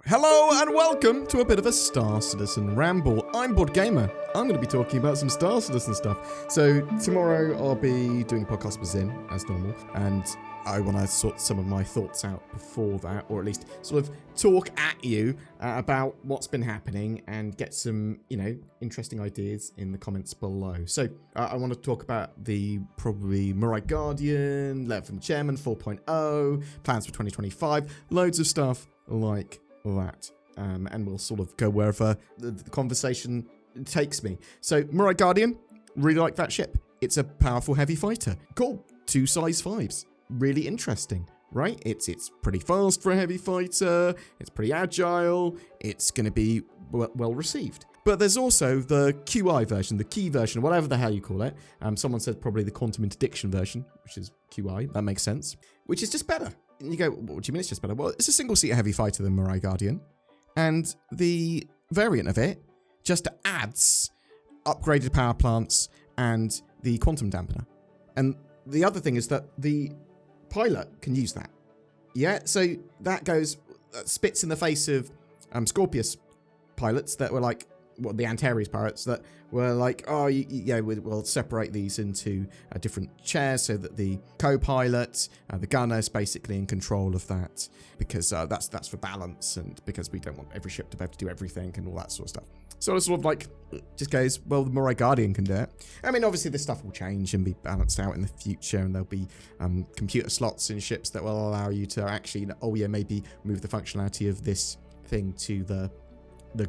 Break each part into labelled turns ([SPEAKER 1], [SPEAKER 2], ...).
[SPEAKER 1] Hello and welcome to a bit of a Star Citizen ramble. I'm BoredGamer. I'm going to be talking about some Star Citizen stuff. So tomorrow I'll be doing a podcast with Zin as normal, and I want to sort some of my thoughts out before that, or at least sort of talk at you about what's been happening and get some, interesting ideas in the comments below. So I want to talk about the probably Lumberyard Guardian, Letter from the Chairman 4.0, plans for 2025, loads of stuff like that. And we'll sort of go wherever the conversation takes me. So Lumberyard Guardian, really like that ship. It's a powerful heavy fighter. Cool. 2 size 5s. Really interesting, right? It's pretty fast for a heavy fighter. It's pretty agile. It's going to be well received. But there's also the QI version, the key version, whatever the hell you call it. Someone said probably the quantum interdiction version, which is QI. That makes sense. Which is just better. And you go, what do you mean it's just better? Well, it's a single-seater heavy fighter than Lumberyard Guardian. And the variant of it just adds upgraded power plants and the quantum dampener. And the other thing is that the pilot can use that. Yeah, so that spits in the face of Scorpius pilots that were like, the Antares pilots that were like, we'll separate these into different chairs so that the co-pilot, the gunner, is basically in control of that, because that's for balance and because we don't want every ship to be able to do everything and all that sort of stuff. So it sort of like just goes, well, the Lumberyard Guardian can do it. I mean, obviously this stuff will change and be balanced out in the future, and there'll be computer slots in ships that will allow you to actually, maybe move the functionality of this thing to the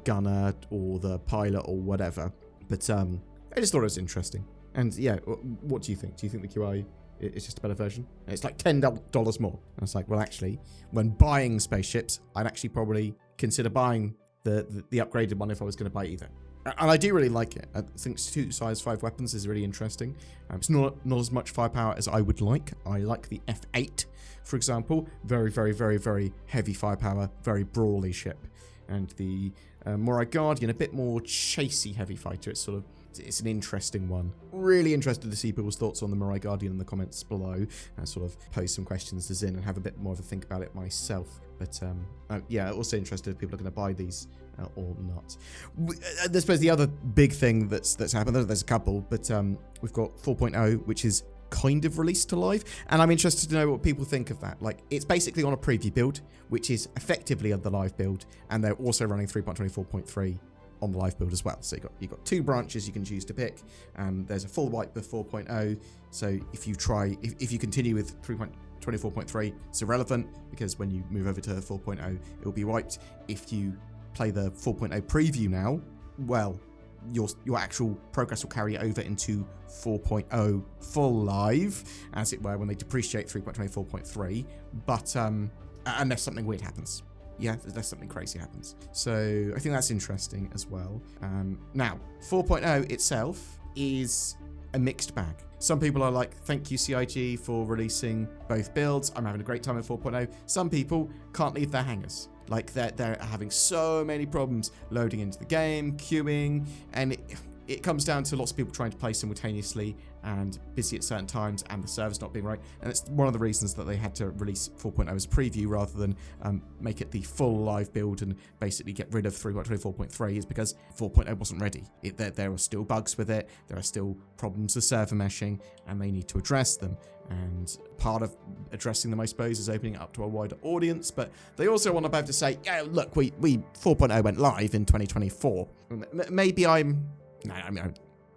[SPEAKER 1] gunner or the pilot or whatever. But I just thought it was interesting. And yeah, what do you think? Do you think the QI is just a better version? And it's like $10 more. And it's like, well, actually, when buying spaceships, I'd actually probably consider buying the upgraded one if I was going to buy either. And I do really like it. I think 2 size 5 weapons is really interesting. It's not as much firepower as I would like. I like the F8, for example. Very, very, very, very heavy firepower, very brawly ship. And the Lumberyard Guardian, a bit more chasey heavy fighter. It's an interesting one. Really interested to see people's thoughts on the Lumberyard Guardian in the comments below. And sort of pose some questions to Zin and have a bit more of a think about it myself. But also interested if people are going to buy these or not. I suppose the other big thing that's happened, there's a couple, but we've got 4.0, which is kind of released to live, and I'm interested to know what people think of that. Like, it's basically on a preview build, which is effectively the live build, and they're also running 3.24.3 on the live build as well. So you've got 2 branches you can choose to pick. There's a full wipe with 4.0. So if you continue with 3.24.3, it's irrelevant, because when you move over to 4.0, it will be wiped. If you play the 4.0 preview now, well, your actual progress will carry over into 4.0 full live, as it were, when they depreciate 3.24.3. But unless something weird happens. Yeah, unless something crazy happens. So I think that's interesting as well. Now, 4.0 itself is a mixed bag. Some people are like, thank you CIG for releasing both builds. I'm having a great time at 4.0. Some people can't leave their hangars. Like, they're having so many problems loading into the game, queuing, and it comes down to lots of people trying to play simultaneously and busy at certain times, and the server's not being right. And it's one of the reasons that they had to release 4.0 as a preview rather than make it the full live build and basically get rid of 3.24.3, is because 4.0 wasn't ready. There are still bugs with it, there are still problems with server meshing, and they need to address them. And part of addressing them, I suppose, is opening it up to a wider audience. But they also want to be able to say, yeah, look, we 4.0 went live in 2024. Maybe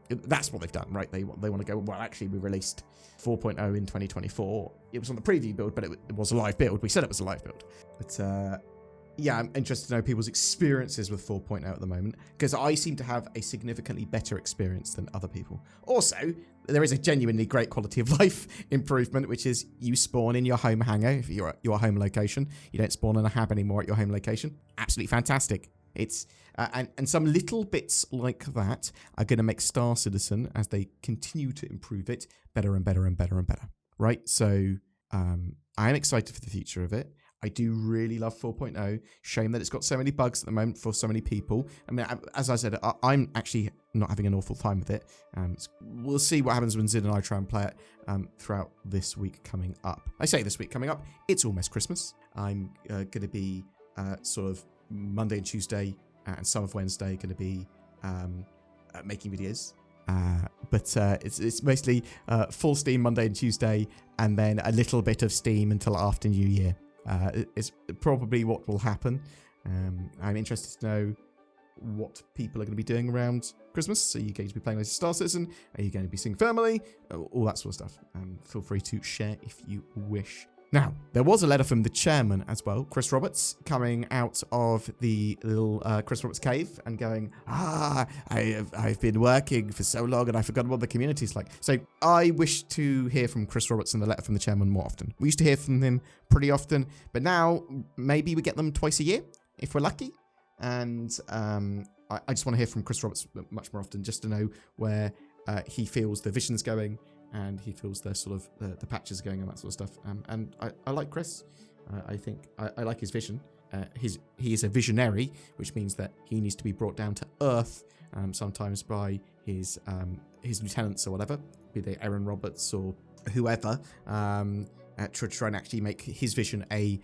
[SPEAKER 1] that's what they've done, right? They want to go, well, actually, we released 4.0 in 2024. It was on the preview build, but it was a live build. We said it was a live build. But I'm interested to know people's experiences with 4.0 at the moment, because I seem to have a significantly better experience than other people. Also, there is a genuinely great quality of life improvement, which is you spawn in your home hangar, if you're at your home location. You don't spawn in a hab anymore at your home location. Absolutely fantastic. It's and some little bits like that are going to make Star Citizen, as they continue to improve it, better and better and better and better. Right? So I am excited for the future of it. I do really love 4.0. Shame that it's got so many bugs at the moment for so many people. I mean, as I said, I'm actually not having an awful time with it. We'll see what happens when Zid and I try and play it throughout this week coming up. I say this week coming up, it's almost Christmas. I'm going to be sort of Monday and Tuesday and some of Wednesday going to be making videos. But it's mostly full steam Monday and Tuesday, and then a little bit of steam until after New Year. It's probably what will happen. I'm interested to know what people are going to be doing around Christmas. Are you going to be playing as Star Citizen? Are you going to be seeing family? All that sort of stuff. Feel free to share if you wish. Now, there was a letter from the chairman as well, Chris Roberts, coming out of the little Chris Roberts cave and going, I've been working for so long and I forgot what the community's like. So I wish to hear from Chris Roberts and the letter from the chairman more often. We used to hear from him pretty often, but now maybe we get them twice a year if we're lucky. And I just want to hear from Chris Roberts much more often, just to know where he feels the vision's going, and he feels the sort of the patches are going and that sort of stuff. And I like Chris. I think I like his vision. He is a visionary, which means that he needs to be brought down to earth sometimes by his lieutenants or whatever, be they Aaron Roberts or whoever, to try and actually make his vision a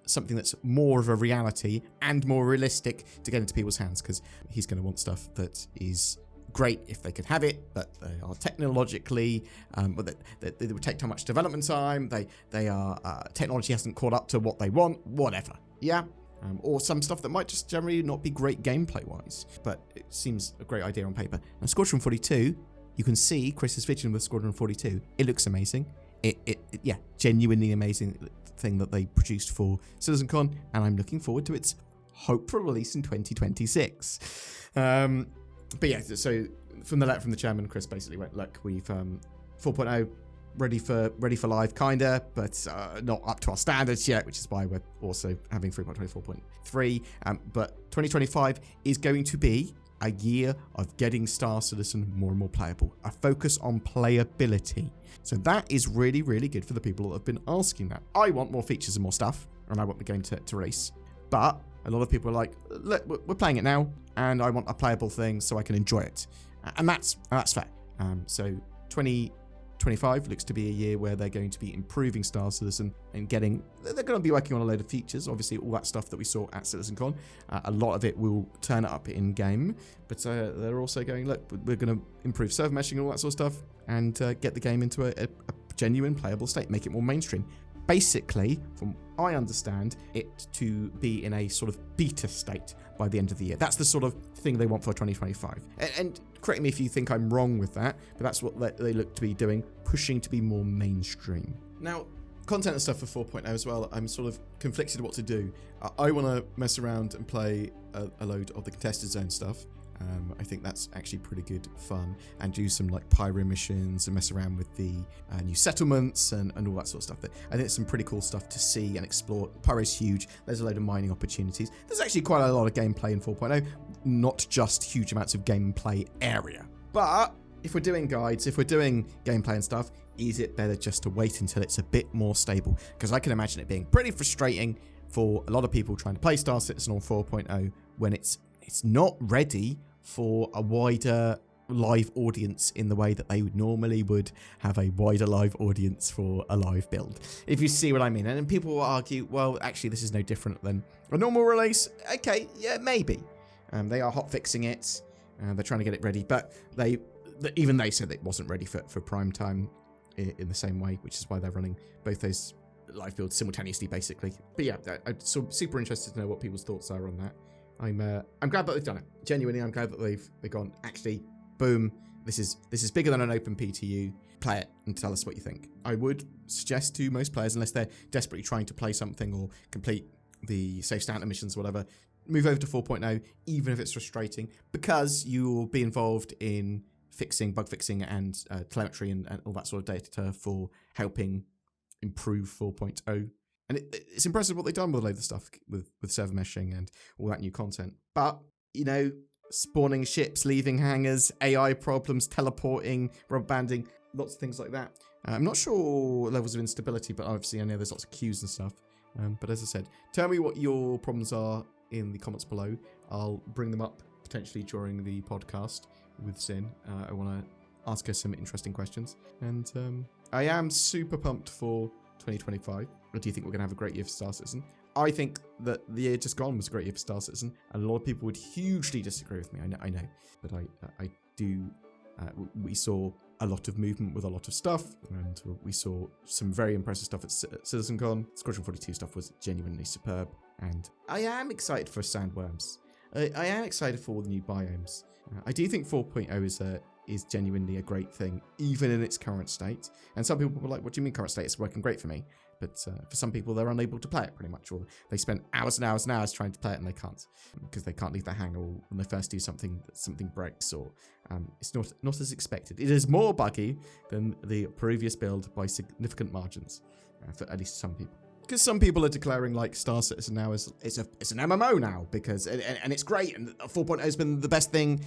[SPEAKER 1] something that's more of a reality and more realistic to get into people's hands, because he's going to want stuff that is great if they could have it, but they are technologically, but they would take too much development time. They are technology hasn't caught up to what they want, whatever. Yeah. Or some stuff that might just generally not be great gameplay wise, but it seems a great idea on paper. Now, Squadron 42, you can see Chris's vision with Squadron 42. It looks amazing. Yeah, genuinely amazing thing that they produced for CitizenCon, and I'm looking forward to its hopeful release in 2026. But yeah, so from the letter from the chairman, Chris basically went, look, we've 4.0 ready for live, kinda, but not up to our standards yet, which is why we're also having 3.24.3. But 2025 is going to be a year of getting Star Citizen more and more playable, a focus on playability. So that is really, really good for the people that have been asking that. I want more features and more stuff, and I want the game to release. But a lot of people are like, look, we're playing it now, and I want a playable thing so I can enjoy it. And that's fair. So 2025 looks to be a year where they're going to be improving Star Citizen and they're going to be working on a load of features. Obviously, all that stuff that we saw at CitizenCon, a lot of it will turn up in game, but they're also going, look, we're going to improve server meshing and all that sort of stuff, and get the game into a genuine playable state, make it more mainstream. Basically, from I understand, it to be in a sort of beta state by the end of the year. That's the sort of thing they want for 2025. And correct me if you think I'm wrong with that, but that's what they look to be doing, pushing to be more mainstream. Now, content and stuff for 4.0 as well, I'm sort of conflicted what to do. I want to mess around and play a load of the contested zone stuff. I think that's actually pretty good fun, and do some like pyro missions and mess around with the new settlements and all that sort of stuff. I think it's some pretty cool stuff to see and explore. Pyro's huge. There's a load of mining opportunities. There's actually quite a lot of gameplay in 4.0, not just huge amounts of gameplay area. But if we're doing guides, if we're doing gameplay and stuff, is it better just to wait until it's a bit more stable? Because I can imagine it being pretty frustrating for a lot of people trying to play Star Citizen on 4.0 when it's not ready for a wider live audience in the way that they would have a wider live audience for a live build, if you see what I mean. And people will argue, well, actually this is no different than a normal release. Okay, yeah, maybe. They are hot fixing it, they're trying to get it ready, but even they said it wasn't ready for prime time in the same way, which is why they're running both those live builds simultaneously, basically. But yeah, I'm super interested to know what people's thoughts are on that. I'm glad that they've done it. Genuinely, I'm glad that they've gone, actually, boom, this is bigger than an open PTU. Play it and tell us what you think. I would suggest to most players, unless they're desperately trying to play something or complete the safe starter missions or whatever, move over to 4.0, even if it's frustrating, because you'll be involved in bug fixing and telemetry and all that sort of data for helping improve 4.0. And it's impressive what they've done with a load of stuff with server meshing and all that new content. But, spawning ships, leaving hangars, AI problems, teleporting, rubber banding, lots of things like that. I'm not sure levels of instability, but obviously I know there's lots of queues and stuff. But as I said, tell me what your problems are in the comments below. I'll bring them up potentially during the podcast with Zin. I want to ask her some interesting questions. And I am super pumped for 2025. Or do you think we're going to have a great year for Star Citizen? I think that the year just gone was a great year for Star Citizen, and a lot of people would hugely disagree with me. I know, but I do. We saw a lot of movement with a lot of stuff, and we saw some very impressive stuff at CitizenCon. Squadron 42 stuff was genuinely superb, and I am excited for sandworms. I am excited for all the new biomes. I do think 4.0 is genuinely a great thing, even in its current state. And some people were like, what do you mean current state? It's working great for me. But for some people, they're unable to play it pretty much, or they spend hours and hours and hours trying to play it and they can't, because they can't leave the hangar, or when they first do something breaks, or it's not as expected. It is more buggy than the previous build by significant margins, for at least some people. Because some people are declaring like Star Citizen now is it's an MMO now, because and it's great, and 4.0 has been the best thing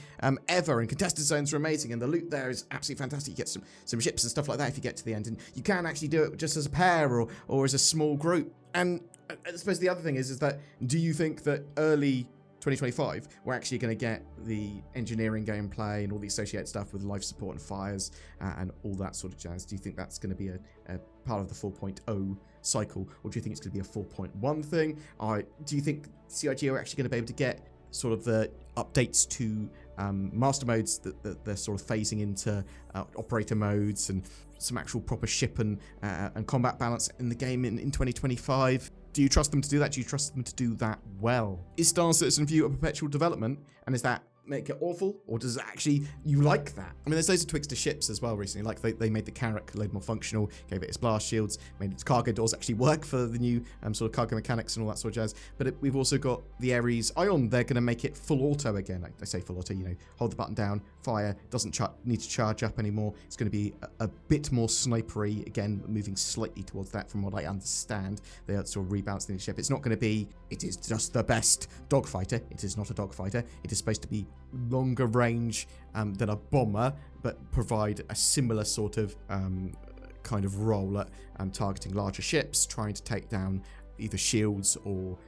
[SPEAKER 1] ever, and contested zones are amazing, and the loot there is absolutely fantastic. You get some ships and stuff like that if you get to the end, and you can actually do it just as a pair or as a small group. And I suppose the other thing is that, do you think that early 2025 we're actually going to get the engineering gameplay and all the associated stuff with life support and fires and all that sort of jazz? Do you think that's going to be a part of the 4.0 cycle, or do you think it's going to be a 4.1 thing? Do you think CIG are actually going to be able to get sort of the updates to master modes that they're sort of phasing into operator modes, and some actual proper ship and combat balance in the game in 2025? Do you trust them to do that? Do you trust them to do that well? Is Star Citizen for you a perpetual development, and is that make it awful, or does it actually, you like that? I mean, there's loads of tweaks to ships as well recently, like they made the Carrack a load more functional, gave it its blast shields, made its cargo doors actually work for the new sort of cargo mechanics and all that sort of jazz. But we've also got the Ares Ion. They're going to make it full auto again. Like they say full auto, hold the button down, fire, doesn't need to charge up anymore. It's going to be a bit more snipery, again, moving slightly towards that from what I understand. They're sort of rebalancing the ship. It's not going to be, it is just the best dogfighter. It is not a dogfighter. It is supposed to be longer range than a bomber, but provide a similar sort of kind of role at targeting larger ships, trying to take down either shields or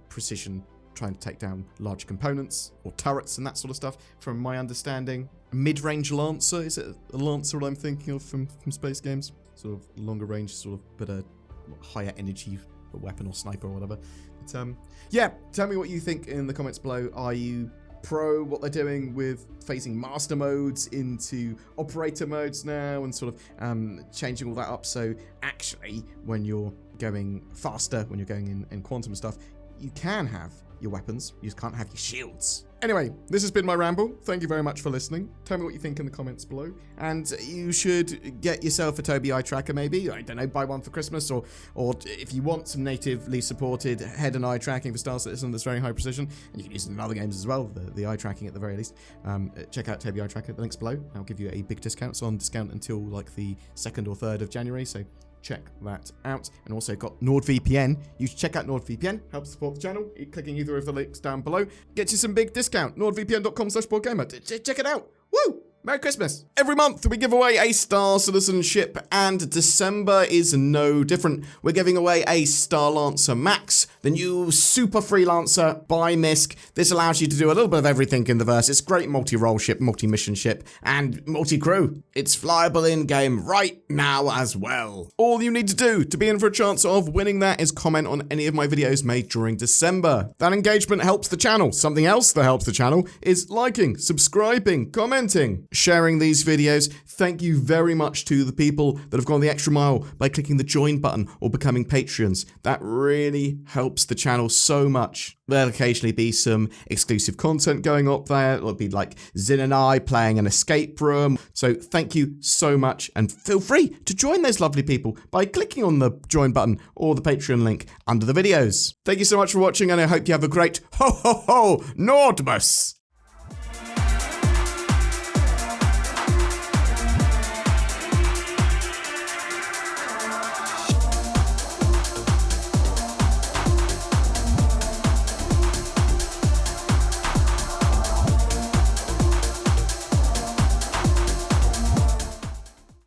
[SPEAKER 1] precision, trying to take down large components or turrets and that sort of stuff. From my understanding, mid-range Lancer, is it a Lancer I'm thinking of from Space Games? Sort of longer range, sort of, but a higher energy weapon or sniper or whatever. But yeah, tell me what you think in the comments below. Are you pro what they're doing with phasing master modes into operator modes now, and sort of changing all that up, so actually when you're going faster, when you're going in quantum stuff, you can have your weapons, you just can't have your shields? Anyway, this has been my ramble. Thank you very much for listening. Tell me what you think in the comments below. And you should get yourself a Tobii eye tracker, maybe. I don't know, buy one for Christmas, or if you want some natively supported head and eye tracking for Star Citizen that's very high precision, and you can use it in other games as well, the eye tracking at the very least. Check out Tobii eye tracker, the link's below. I'll give you a big discount. It's on discount until like the 2nd or 3rd of January, so check that out. And also got NordVPN. You should check out NordVPN. Help support the channel. Clicking either of the links down below gets you some big discount. NordVPN.com/BoredGamer. Check it out. Woo! Merry Christmas. Every month we give away a Star Citizen ship, and December is no different. We're giving away a Star Lancer Max, the new super freelancer by MISC. This allows you to do a little bit of everything in the verse. It's a great multi-role ship, multi-mission ship, and multi-crew. It's flyable in-game right now as well. All you need to do to be in for a chance of winning that is comment on any of my videos made during December. That engagement helps the channel. Something else that helps the channel is liking, subscribing, commenting, sharing these videos. Thank you very much to the people that have gone the extra mile by clicking the join button or becoming Patreons. That really helps the channel so much. There'll occasionally be some exclusive content going up there. It'll be like Zin and I playing an escape room. So thank you so much, and feel free to join those lovely people by clicking on the join button or the Patreon link under the videos. Thank you so much for watching, and I hope you have a great ho ho ho Nordmas!